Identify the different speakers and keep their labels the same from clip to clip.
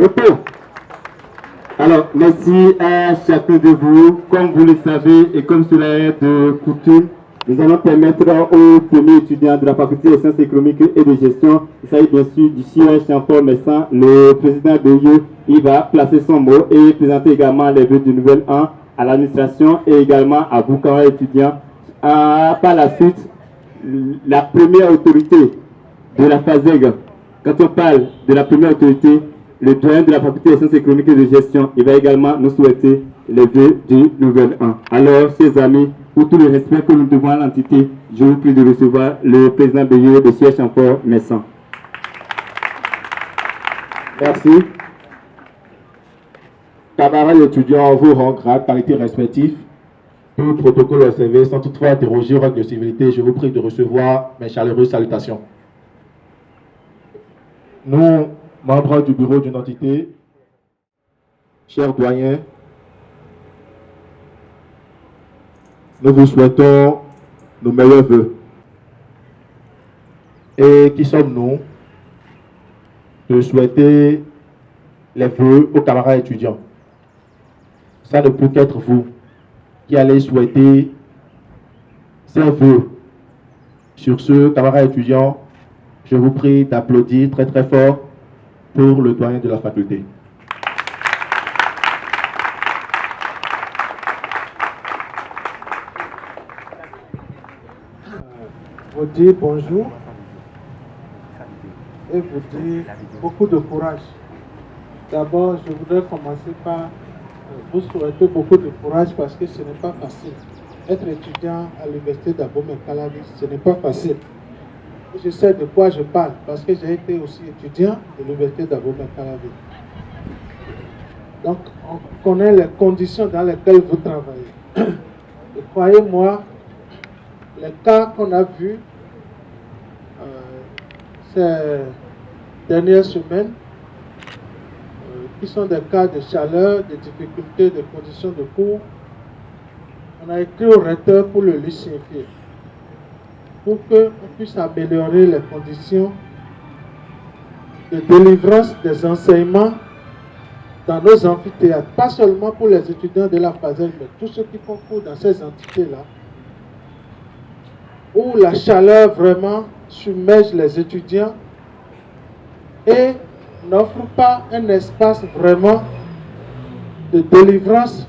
Speaker 1: Repos. Alors, merci à chacun de vous. Comme vous le savez et comme cela est de coutume, nous allons permettre aux premiers étudiants de la faculté des sciences économiques et de gestion, il s'agit bien sûr du CIE Jean-Paul Messan, le président de l'UE, il va placer son mot et présenter également les vœux du nouvel an à l'administration et également à vous, camarades étudiants. Par la suite, la première autorité de la FASEG, quand on parle de la première autorité, le doyen de la faculté des sciences économiques et de gestion, il va également nous souhaiter les vœux du nouvel an. Alors, chers amis, pour tout le respect que nous devons à l'entité, je vous prie de recevoir le président de l'UE de siège encore Messan.
Speaker 2: Merci. Camarades étudiants, vos rangs, grades, qualités respectifs, tout protocole observé, sans toutefois interroger aux règles de civilité, je vous prie de recevoir mes chaleureuses salutations. Nous, membres du bureau d'une entité, chers doyens, nous vous souhaitons nos meilleurs vœux. Et qui sommes-nous de souhaiter les vœux aux camarades étudiants? Ça ne peut qu'être vous qui allez souhaiter ces vœux. Sur ce, camarades étudiants, je vous prie d'applaudir très très fort pour le doyen de la faculté.
Speaker 3: Vous dire bonjour et vous dire beaucoup de courage. D'abord, je voudrais commencer par vous souhaiter beaucoup de courage parce que ce n'est pas facile. Être étudiant à l'université d'Abomey-Calavi, ce n'est pas facile. Je sais de quoi je parle parce que j'ai été aussi étudiant de l'université d'Abomey-Calavi. Donc, on connaît les conditions dans lesquelles vous travaillez. Et croyez-moi, les cas qu'on a vus ces dernières semaines, qui sont des cas de chaleur, de difficultés, de conditions de cours, on a écrit au recteur pour le lui signifier, pour qu'on puisse améliorer les conditions de délivrance des enseignements dans nos amphithéâtres, pas seulement pour les étudiants de la FASEG, mais tous ceux qui font cours dans ces entités-là, où la chaleur vraiment submerge les étudiants et n'offre pas un espace vraiment de délivrance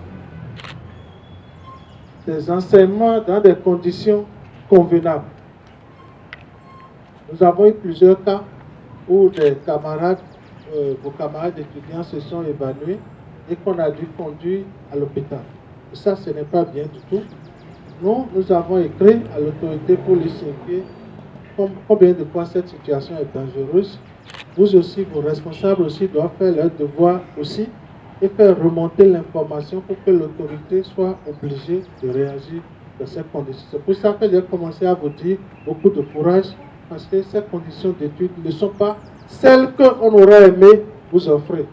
Speaker 3: des enseignements dans des conditions convenables. Nous avons eu plusieurs cas où des camarades, vos camarades étudiants se sont évanouis et qu'on a dû conduire à l'hôpital. Ça, ce n'est pas bien du tout. Nous avons écrit à l'autorité pour lui signifier combien de fois cette situation est dangereuse. Vous aussi, vos responsables aussi doivent faire leur devoir aussi et faire remonter l'information pour que l'autorité soit obligée de réagir dans ces conditions. C'est pour ça que j'ai commencé à vous dire beaucoup de courage parce que ces conditions d'études ne sont pas celles qu'on aurait aimé vous offrir.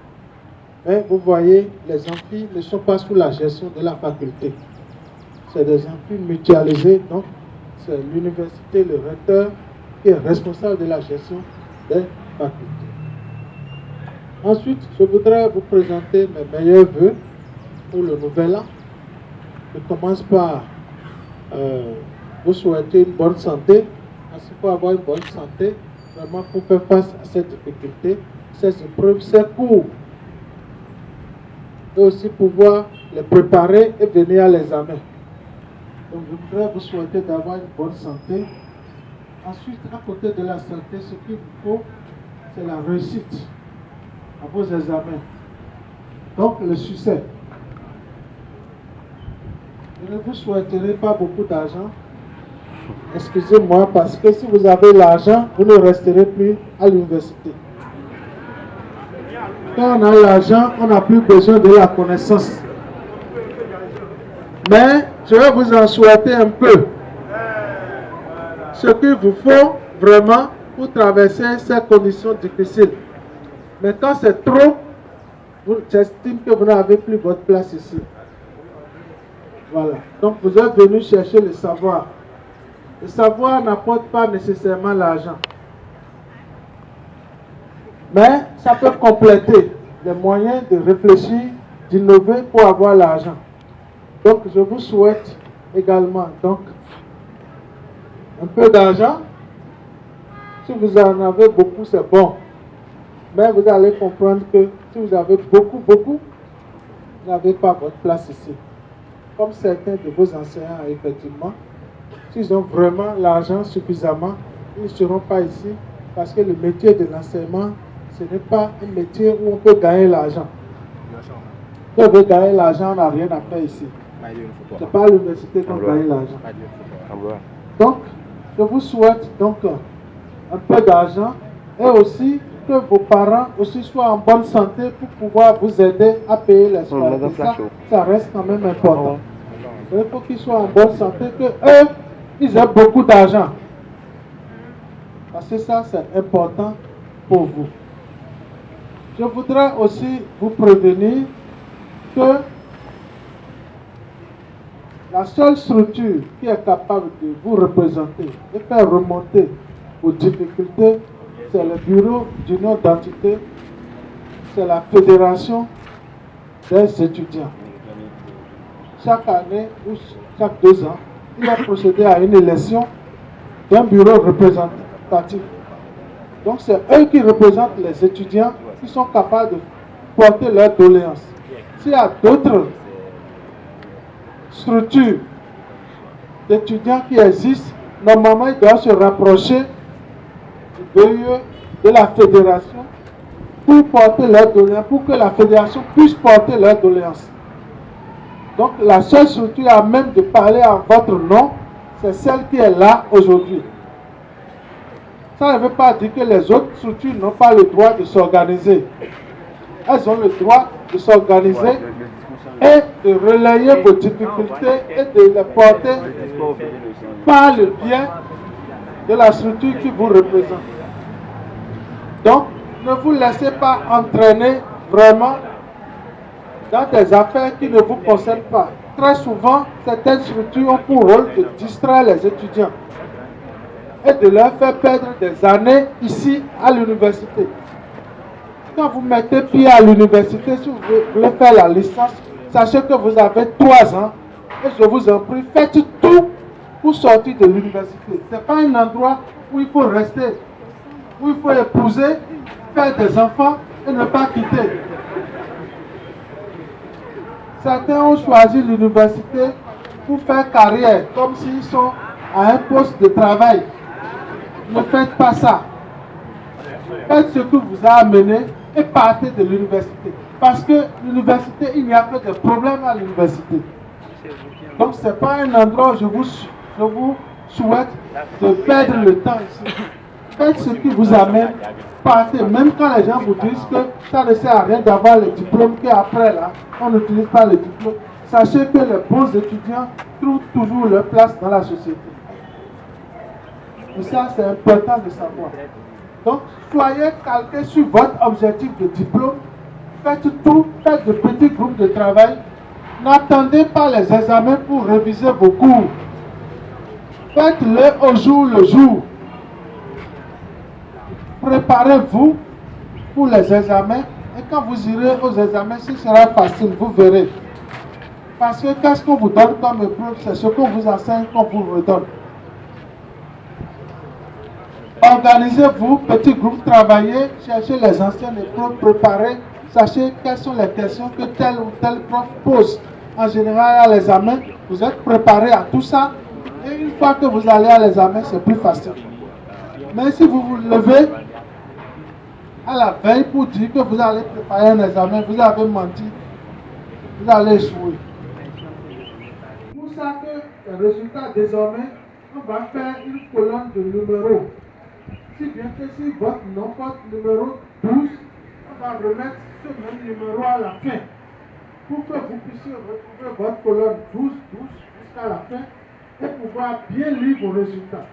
Speaker 3: Mais vous voyez, les amphis ne sont pas sous la gestion de la faculté. C'est des amphis mutualisés, donc c'est l'université, le recteur qui est responsable de la gestion des facultés. Ensuite, je voudrais vous présenter mes meilleurs vœux pour le nouvel an. Je commence par vous souhaiter une bonne santé, parce qu'il faut avoir une bonne santé, vraiment pour faire face à ces difficultés, ces épreuves, ces cours, et aussi pouvoir les préparer et venir à l'examen. Donc je voudrais vous souhaiter d'avoir une bonne santé. Ensuite, à côté de la santé, ce qu'il vous faut, c'est la réussite à vos examens. Donc le succès. Je ne vous souhaiterai pas beaucoup d'argent. Excusez-moi, parce que si vous avez l'argent, vous ne resterez plus à l'université. Quand on a l'argent, on n'a plus besoin de la connaissance. Mais je vais vous en souhaiter un peu. Ce qu'il vous faut vraiment pour traverser ces conditions difficiles. Mais quand c'est trop, j'estime que vous n'avez plus votre place ici. Voilà. Donc vous êtes venu chercher le savoir. Le savoir n'apporte pas nécessairement l'argent. Mais ça peut compléter. les moyens de réfléchir, d'innover pour avoir l'argent. Donc, je vous souhaite également donc, un peu d'argent. Si vous en avez beaucoup, c'est bon. Mais vous allez comprendre que si vous avez beaucoup, vous n'avez pas votre place ici. Comme certains de vos enseignants, effectivement, s'ils ont vraiment l'argent suffisamment, ils ne seront pas ici parce que le métier de l'enseignement, ce n'est pas un métier où on peut gagner l'argent. Si on veut gagner l'argent, on n'a rien à faire ici. Ce n'est pas à l'université qu'on gagne l'argent. Donc, je vous souhaite donc un peu d'argent et aussi que vos parents aussi soient en bonne santé pour pouvoir vous aider à payer les scolarités. Ça reste quand même important. Il faut qu'ils soient en bonne santé, que eux, ils aient beaucoup d'argent. Parce que ça, c'est important pour vous. Je voudrais aussi vous prévenir que la seule structure qui est capable de vous représenter et faire remonter vos difficultés, c'est le bureau d'union d'entité, c'est la fédération des étudiants. Chaque année ou chaque 2 ans, il va procéder à une élection d'un bureau représentatif. Donc c'est eux qui représentent les étudiants qui sont capables de porter leurs doléances. S'il y a d'autres structures d'étudiants qui existent, normalement ils doivent se rapprocher du BUE, de la fédération, pour porter leurs doléances, pour que la fédération puisse porter leurs doléances. Donc la seule structure à même de parler en votre nom, c'est celle qui est là aujourd'hui. Ça ne veut pas dire que les autres structures n'ont pas le droit de s'organiser. Elles ont le droit de s'organiser et de relayer vos difficultés et de les porter par le biais de la structure qui vous représente. Donc, ne vous laissez pas entraîner vraiment dans des affaires qui ne vous concernent pas. Très souvent, certaines structures ont pour rôle de distraire les étudiants et de leur faire perdre des années ici à l'université. Quand vous mettez pied à l'université, si vous voulez faire la licence, sachez que vous avez 3 ans et je vous en prie, faites tout pour sortir de l'université. Ce n'est pas un endroit où il faut rester, où il faut épouser, faire des enfants et ne pas quitter. Certains ont choisi l'université pour faire carrière, comme s'ils sont à un poste de travail. Ne faites pas ça. Faites ce que vous a amené et partez de l'université. Parce que l'université, il n'y a que des problèmes à l'université. Donc ce n'est pas un endroit où je vous souhaite de perdre le temps ici. Faites ce qui vous amène, partez. Même quand les gens vous disent que ça ne sert à rien d'avoir le diplôme, qu'après là, on n'utilise pas le diplôme. Sachez que les bons étudiants trouvent toujours leur place dans la société. Et ça, c'est important de savoir. Donc, soyez calqués sur votre objectif de diplôme. Faites tout, faites de petits groupes de travail. N'attendez pas les examens pour réviser vos cours. Faites-le au jour le jour. Préparez-vous pour les examens et quand vous irez aux examens, ce sera facile, vous verrez. Parce que qu'est-ce qu'on vous donne comme épreuve, c'est ce qu'on vous enseigne qu'on vous redonne. Organisez-vous, petits groupes, travaillez, cherchez les anciennes épreuves, préparez, sachez quelles sont les questions que tel ou tel prof pose. En général, à l'examen, vous êtes préparé à tout ça et une fois que vous allez à l'examen, c'est plus facile. Mais si vous vous levez à la veille pour dire que vous allez préparer un examen, vous avez menti, vous allez échouer. C'est pour ça que le résultat, désormais, on va faire une colonne de numéros. Si bien que si votre nom porte numéro 12, on va remettre ce même numéro à la fin pour que vous puissiez retrouver votre colonne 12, 12 jusqu'à la fin et pouvoir bien lire vos résultats.